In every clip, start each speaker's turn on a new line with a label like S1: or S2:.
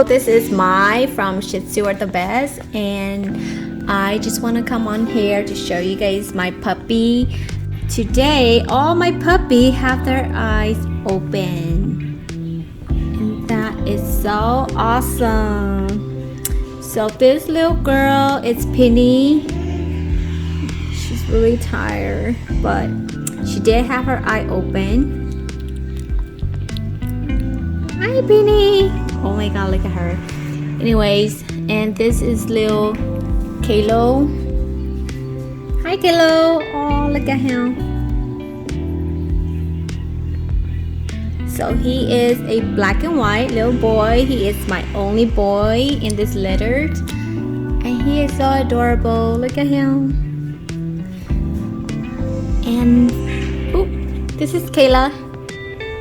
S1: this is Mai from Shih Tzu are the best, and I just want to come on here to show you guys my puppy. Today all my puppy have their eyes open, and that is so awesome. So this little girl is Penny. She's really tired, but she did have her eye open. Hi Penny! Oh my god, look at her. Anyways, and this is little Kalo. Hi Kalo! Oh, look at him. So he is a black and white little boy. He is my only boy in this litter. And he is so adorable. Look at him. And, oh, this is Kayla.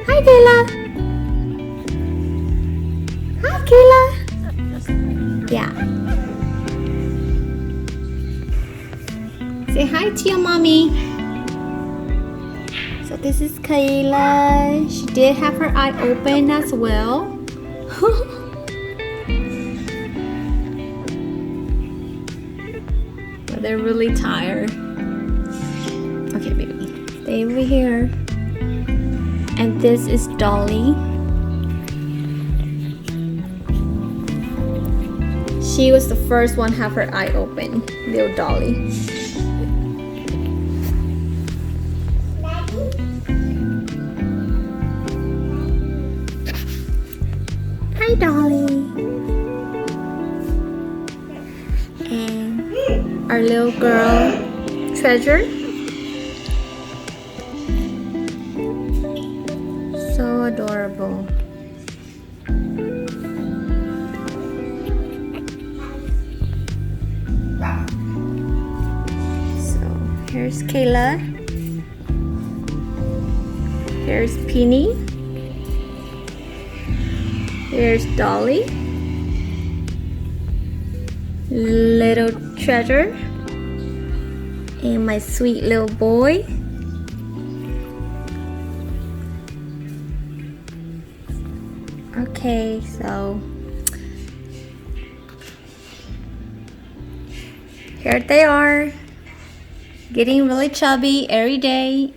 S1: Hi Kayla! Hi, Kayla. Yeah. Say hi to your mommy. So this is Kayla. She did have her eye open as well. But they're really tired. Okay, baby. Stay over here. And this is Dolly. She was the first one to have her eye open, little Dolly. Hi, Dolly. And our little girl, Treasure. So adorable. Here's Kayla. Here's Penny. Here's Dolly. Little Treasure. And my sweet little boy. Okay, so here they are. Getting really chubby every day.